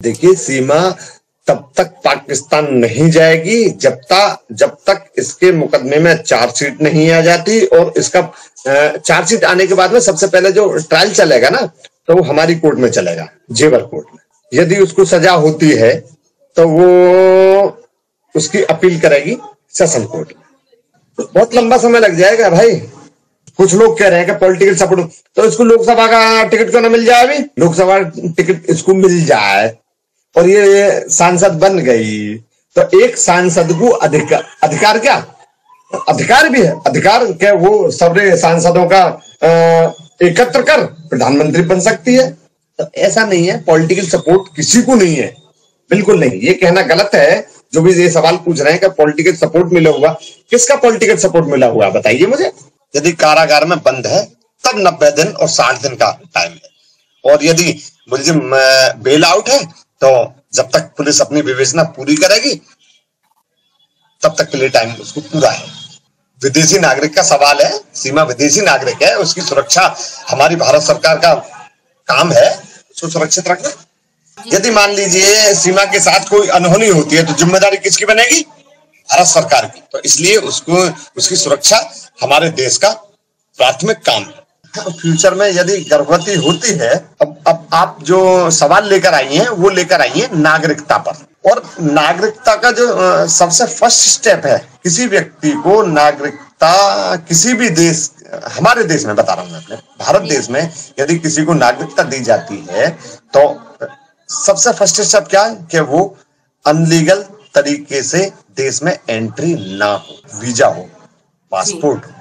देखिए, सीमा तब तक पाकिस्तान नहीं जाएगी जब तक इसके मुकदमे में चार्जशीट नहीं आ जाती, और इसका चार्जशीट आने के बाद में सबसे पहले जो ट्रायल चलेगा ना, तो वो हमारी कोर्ट में चलेगा, जेवर कोर्ट में। यदि उसको सजा होती है तो वो उसकी अपील करेगी सेशन कोर्ट में। बहुत लंबा समय लग जाएगा भाई। कुछ लोग कह रहे हैं कि पॉलिटिकल सपोर्ट, तो इसको लोकसभा का टिकट क्यों ना मिल जाए? अभी लोकसभा टिकट इसको मिल जाए और ये सांसद बन गई, तो एक सांसद को अधिकार क्या, अधिकार भी है, अधिकार क्या वो सारे सांसदों का एकत्र कर प्रधानमंत्री बन सकती है। तो ऐसा नहीं है, पॉलिटिकल सपोर्ट किसी को नहीं है, बिल्कुल नहीं। ये कहना गलत है। जो भी ये सवाल पूछ रहे हैं कि पॉलिटिकल सपोर्ट मिला हुआ, किसका पॉलिटिकल सपोर्ट मिला हुआ बताइए मुझे। यदि कारागार में बंद है तब 90 दिन और 60 दिन का टाइम है, और यदि मुलजिम बेल आउट है तो जब तक पुलिस अपनी विवेचना पूरी करेगी तब तक के लिए टाइम उसको पूरा है। विदेशी नागरिक का सवाल है, सीमा विदेशी नागरिक है, उसकी सुरक्षा हमारी भारत सरकार का काम है, उसको सुरक्षित रखना। यदि मान लीजिए सीमा के साथ कोई अनहोनी होती है तो जिम्मेदारी किसकी बनेगी? भारत सरकार की। तो इसलिए उसकी सुरक्षा हमारे देश का प्राथमिक काम है। फ्यूचर में यदि गर्भवती होती है, अब आप जो सवाल लेकर आई हैं वो लेकर आई हैं नागरिकता पर, और नागरिकता का जो सबसे फर्स्ट स्टेप है, किसी व्यक्ति को नागरिकता किसी भी देश, हमारे देश में बता रहा हूं मैं, अपने भारत देश में यदि किसी को नागरिकता दी जाती है तो सबसे फर्स्ट स्टेप क्या है कि वो अनलीगल तरीके से देश में एंट्री ना हो, वीजा हो, पासपोर्ट हो।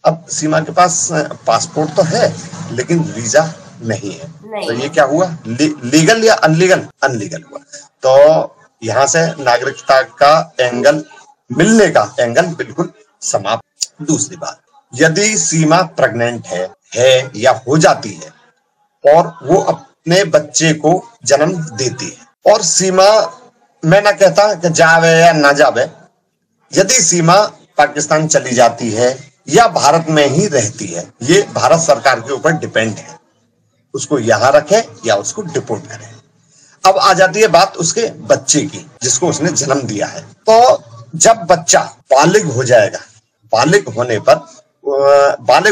अब सीमा के पास पासपोर्ट तो है लेकिन वीजा नहीं है, तो ये क्या हुआ? लीगल या अनलीगल? अनलीगल हुआ। तो यहां से नागरिकता का एंगल, मिलने का एंगल बिल्कुल समाप्त। दूसरी बात, यदि सीमा प्रेग्नेंट है या हो जाती है और वो अपने बच्चे को जन्म देती है, और सीमा, मैं ना कहता कि जावे या ना जावे, यदि सीमा पाकिस्तान चली जाती है या भारत में ही रहती है, ये भारत सरकार के ऊपर डिपेंड है, उसको यहां रखे या उसको डिपोर्ट करें। अब आ जाती है बात उसके बच्चे की, जिसको उसने जन्म दिया है। तो जब बच्चा बालिग हो जाएगा, बालिग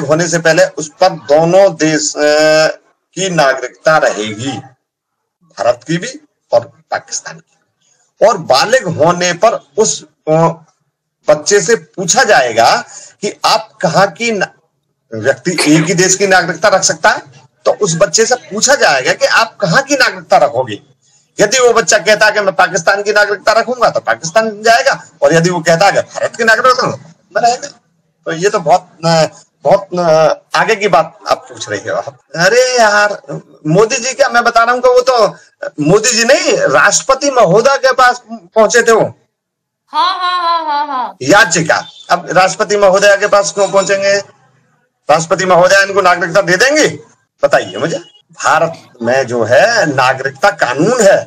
होने से पहले उस पर दोनों देश की नागरिकता रहेगी, भारत की भी और पाकिस्तान की। और बालिग होने पर उस बच्चे से पूछा जाएगा कि आप कहाँ की, व्यक्ति एक ही देश की नागरिकता रख सकता है, तो उस बच्चे से पूछा जाएगा कि आप कहाँ की नागरिकता रखोगे। यदि वो बच्चा कहता है कि मैं पाकिस्तान की नागरिकता रखूंगा तो पाकिस्तान जाएगा, और यदि वो कहता है कि भारत की नागरिकता में रहेगा। तो ये तो बहुत आगे की बात आप पूछ रही हो। अरे यार, मोदी जी क्या, मैं बता रहा हूँ कि वो तो मोदी जी नहीं, राष्ट्रपति महोदय के पास पहुंचे थे वो। हाँ। याचिका, अब राष्ट्रपति महोदय के पास क्यों पहुंचेंगे? राष्ट्रपति महोदय इनको नागरिकता दे देंगे? बताइए मुझे। भारत में जो है नागरिकता कानून है,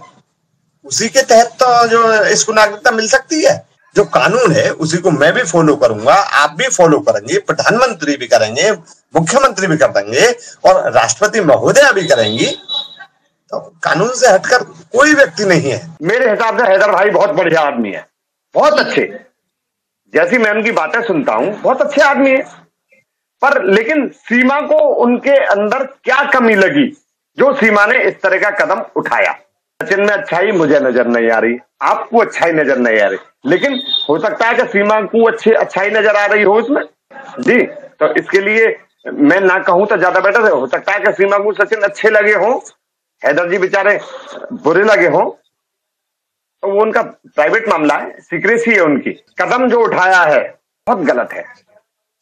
उसी के तहत तो जो इसको नागरिकता मिल सकती है। जो कानून है उसी को मैं भी फॉलो करूंगा, आप भी फॉलो करेंगे, प्रधानमंत्री भी करेंगे, मुख्यमंत्री भी कर देंगे, और राष्ट्रपति महोदय भी करेंगी। तो कानून से हटकर कोई व्यक्ति नहीं है। मेरे हिसाब से हैदर भाई बहुत बढ़िया आदमी है, बहुत अच्छे, जैसी मैं उनकी बातें सुनता हूं बहुत अच्छे आदमी है। पर लेकिन सीमा को उनके अंदर क्या कमी लगी जो सीमा ने इस तरह का कदम उठाया? सचिन में अच्छाई मुझे नजर नहीं आ रही, आपको अच्छाई नजर नहीं आ रही, लेकिन हो सकता है कि सीमा को अच्छाई नजर आ रही हो उसमें जी। तो इसके लिए मैं ना कहूं तो ज्यादा बेटर है। हो सकता है कि सीमा को सचिन अच्छे लगे हो, हैदर जी बेचारे बुरे लगे हो, तो वो उनका प्राइवेट मामला है, सीक्रेसी है उनकी। कदम जो उठाया है बहुत गलत है।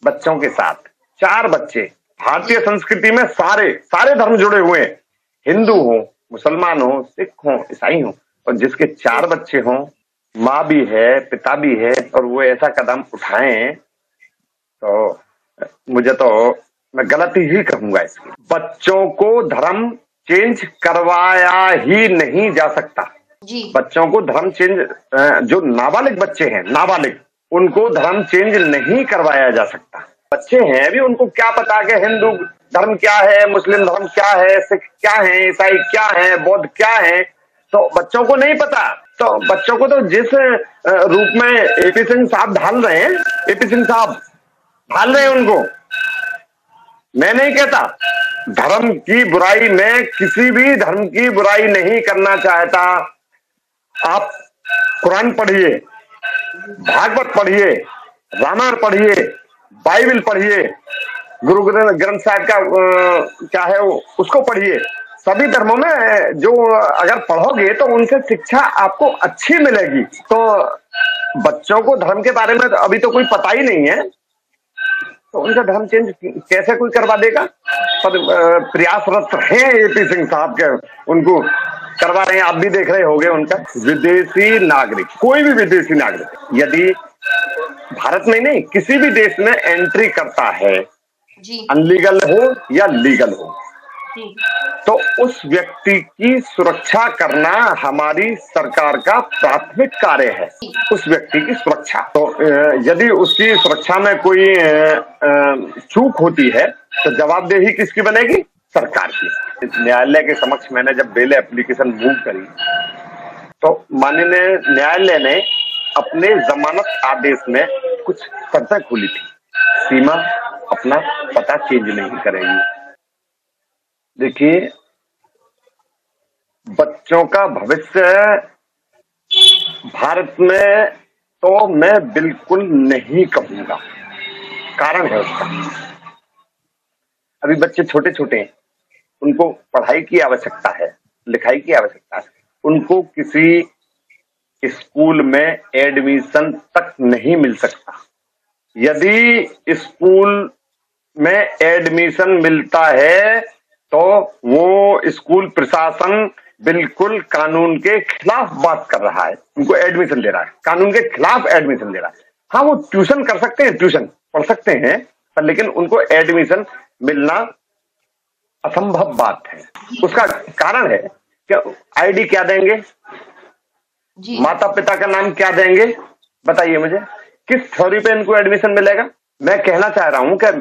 बच्चों के साथ 4 बच्चे, भारतीय संस्कृति में सारे धर्म जुड़े हुए हैं, हिंदू हो, मुसलमान हो, सिख हो, ईसाई हो, और जिसके 4 बच्चे हों, माँ भी है, पिता भी है, और वो ऐसा कदम उठाएं, तो मुझे तो, मैं गलती ही कहूंगा इसकी। बच्चों को धर्म चेंज करवाया ही नहीं जा सकता जी। बच्चों को धर्म चेंज, जो नाबालिग बच्चे हैं, नाबालिग, उनको धर्म चेंज नहीं करवाया जा सकता। बच्चे हैं अभी, उनको क्या पता कि हिंदू धर्म क्या है, मुस्लिम धर्म क्या है, सिख क्या है, ईसाई क्या है, बौद्ध क्या है, तो बच्चों को नहीं पता, तो बच्चों को तो जिस रूप में एपी सिंह साहब ढाल रहे हैं, एपी सिंह साहब ढाल रहे हैं उनको, मैं नहीं कहता धर्म की बुराई, में किसी भी धर्म की बुराई नहीं करना चाहता। आप कुरान पढ़िए, भागवत पढ़िए, रामायण पढ़िए, बाइबल पढ़िए, गुरु ग्रंथ साहिब का क्या है उसको पढ़िए। सभी धर्मों में जो अगर पढ़ोगे तो उनसे शिक्षा आपको अच्छी मिलेगी। तो बच्चों को धर्म के बारे में तो अभी तो कोई पता ही नहीं है, तो उनका धर्म चेंज कैसे कोई करवा देगा? पर प्रयासरत हैं एपी सिंह साहब के, उनको करवा रहे हैं। आप भी देख रहे होंगे उनका। विदेशी नागरिक, कोई भी विदेशी नागरिक यदि भारत में नहीं किसी भी देश में एंट्री करता है, अनलीगल हो या लीगल हो, तो उस व्यक्ति की सुरक्षा करना हमारी सरकार का प्राथमिक कार्य है। उस व्यक्ति की सुरक्षा, तो यदि उसकी सुरक्षा में कोई चूक होती है तो जवाबदेही किसकी बनेगी? सरकार की। न्यायालय के समक्ष मैंने जब बेल एप्लीकेशन मूव करी तो माननीय न्यायालय ने अपने जमानत आदेश में कुछ शर्तें खोली थी। सीमा अपना पता चेंज नहीं करेगी। देखिए, बच्चों का भविष्य भारत में तो मैं बिल्कुल नहीं कहूंगा। कारण है उसका, अभी बच्चे छोटे छोटे हैं, उनको पढ़ाई की आवश्यकता है, लिखाई की आवश्यकता है। उनको किसी स्कूल में एडमिशन तक नहीं मिल सकता। यदि स्कूल में एडमिशन मिलता है तो वो स्कूल प्रशासन बिल्कुल कानून के खिलाफ बात कर रहा है। उनको एडमिशन दे रहा है, कानून के खिलाफ एडमिशन दे रहा है। हाँ, वो ट्यूशन कर सकते हैं, ट्यूशन पढ़ सकते हैं, पर लेकिन उनको एडमिशन मिलना असंभव बात है। उसका कारण है कि आईडी क्या देंगे, माता पिता का नाम क्या देंगे, बताइए मुझे, किस थ्योरी पे इनको एडमिशन मिलेगा? मैं कहना चाह रहा हूं कि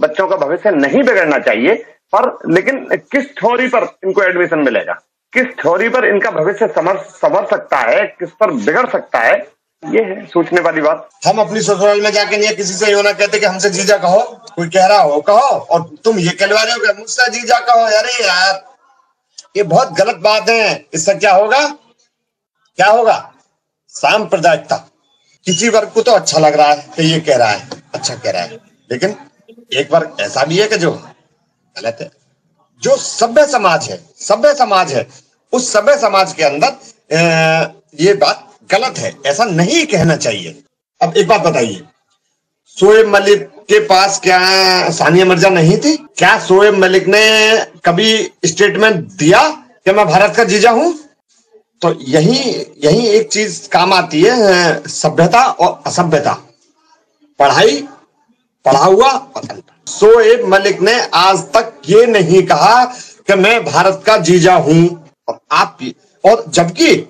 बच्चों का भविष्य नहीं बिगड़ना चाहिए, पर लेकिन किस थ्योरी पर इनको एडमिशन मिलेगा, किस थ्योरी पर इनका भविष्य संवर सकता है, किस पर बिगड़ सकता है, ये है सोचने वाली बात। हम अपनी ससुराल में जाके नहीं किसी से ना कहते कि हमसे जीजा कहो, कोई कह रहा हो कहो, और तुम ये कहलवा रहे हो कि मुझसे जीजा कहो। अरे यार, ये बहुत गलत बात है। इससे क्या होगा? क्या होगा? सांप्रदायिकता। किसी वर्ग को तो अच्छा लग रहा है कि ये कह रहा है, अच्छा कह रहा है, लेकिन एक वर्ग ऐसा भी है कि जो गलत है। जो सभ्य समाज है, उस सभ्य समाज के अंदर ये बात गलत है, ऐसा नहीं कहना चाहिए। अब एक बात बताइए, शोएब मलिक के पास क्या सानिया मिर्जा नहीं थी? क्या शोएब मलिक ने कभी स्टेटमेंट दिया कि मैं भारत का जीजा हूं? तो यही एक चीज काम आती है, सभ्यता और असभ्यता, पढ़ा हुआ और अनपढ़। शोएब मलिक ने आज तक ये नहीं कहा कि मैं भारत का जीजा हूं, और जबकि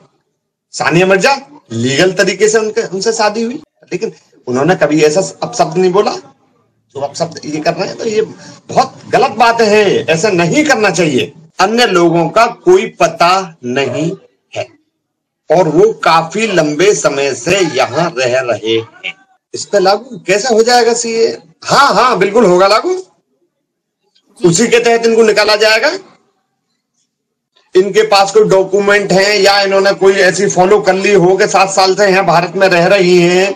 सानिया मिर्जा लीगल तरीके से उनसे शादी हुई, लेकिन उन्होंने कभी ऐसा अपशब्द नहीं बोला। तो अपशब्द ये कर रहे हैं, तो ये बहुत गलत बात है, ऐसा नहीं करना चाहिए। अन्य लोगों का कोई पता नहीं है और वो काफी लंबे समय से यहाँ रह रहे हैं। इस पे लागू कैसे हो जाएगा सीए? हाँ, बिल्कुल होगा लागू। उसी के तहत इनको निकाला जाएगा। इनके पास कोई डॉक्यूमेंट है या इन्होंने कोई ऐसी फॉलो कर ली हो कि 7 साल से यहाँ भारत में रह रही हैं,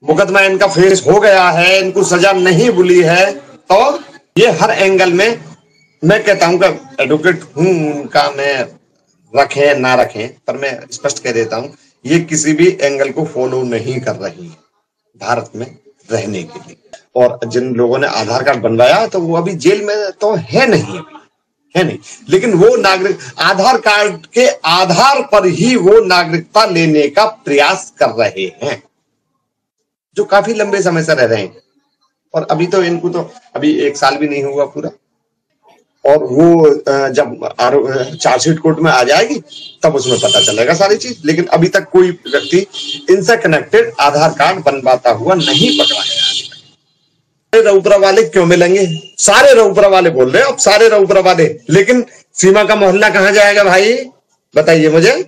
मुकदमा इनका फेस हो गया है, इनको सजा नहीं मिली है, तो ये हर एंगल में मैं कहता हूं कि एडवोकेट हूं उनका, मैं रखें ना रखें, पर मैं स्पष्ट कह देता हूं, ये किसी भी एंगल को फॉलो नहीं कर रही है भारत में रहने के लिए। और जिन लोगों ने आधार कार्ड बनवाया तो वो अभी जेल में तो है नहीं, लेकिन वो नागरिक आधार कार्ड के आधार पर ही वो नागरिकता लेने का प्रयास कर रहे हैं, जो काफी लंबे समय से रह रहे हैं। और अभी तो इनको तो अभी 1 साल भी नहीं हुआ पूरा, और वो जब चार्जशीट कोर्ट में आ जाएगी तब उसमें पता चलेगा सारी चीज। लेकिन अभी तक कोई व्यक्ति इनसे कनेक्टेड आधार कार्ड बनवाता हुआ नहीं पकड़ा है। रऊपरा वाले क्यों मिलेंगे? सारे रऊपरा वाले बोल रहे हैं, अब सारे रऊपरा वाले, लेकिन सीमा का मोहल्ला कहाँ जाएगा भाई, बताइए मुझे।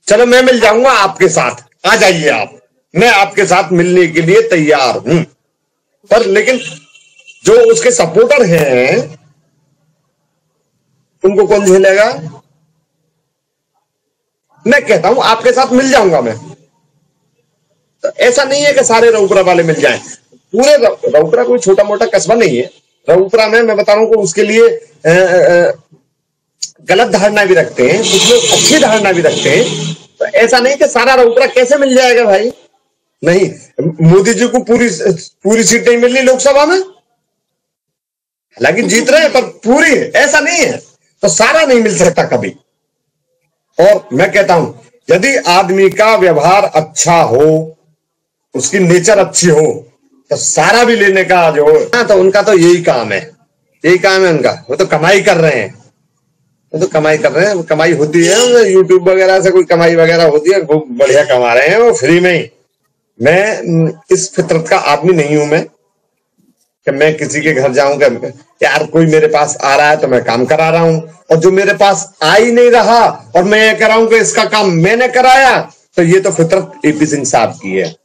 चलो मैं मिल जाऊंगा आपके साथ, आ जाइए आप, मैं आपके साथ मिलने के लिए तैयार हूं। पर लेकिन जो उसके सपोर्टर हैं उनको कौन झेलेगा? मैं कहता हूं आपके साथ मिल जाऊंगा मैं। तो ऐसा नहीं है कि सारे रऊपरा वाले मिल जाएं। पूरे रऊपरा कोई छोटा मोटा कस्बा नहीं है। रऊपरा में मैं बता रहा हूं कि उसके लिए गलत धारणा भी रखते हैं, कुछ लोग अच्छी धारणा भी रखते हैं। तो ऐसा नहीं कि सारा रऊपरा कैसे मिल जाएगा भाई, नहीं। मोदी जी को पूरी सीट नहीं मिल रही लोकसभा में, हालांकि जीत रहे हैं पर पूरी ऐसा नहीं है, तो सारा नहीं मिल सकता कभी। और मैं कहता हूं यदि आदमी का व्यवहार अच्छा हो, उसकी नेचर अच्छी हो, तो सारा भी लेने का जो है तो उनका तो यही काम है, यही काम है उनका। वो तो कमाई कर रहे हैं, वो तो कमाई कर रहे हैं, कमाई होती है यूट्यूब वगैरह से, कोई कमाई वगैरह होती है, खूब बढ़िया कमा रहे हैं वो फ्री में ही। मैं इस फितरत का आदमी नहीं हूं मैं कि मैं किसी के घर जाऊं कि यार कोई मेरे पास आ रहा है तो मैं काम करा रहा हूं, और जो मेरे पास आ ही नहीं रहा और मैं ये कह रहा हूं कि इसका काम मैंने कराया, तो ये तो फितरत एपी सिंह साहब की है।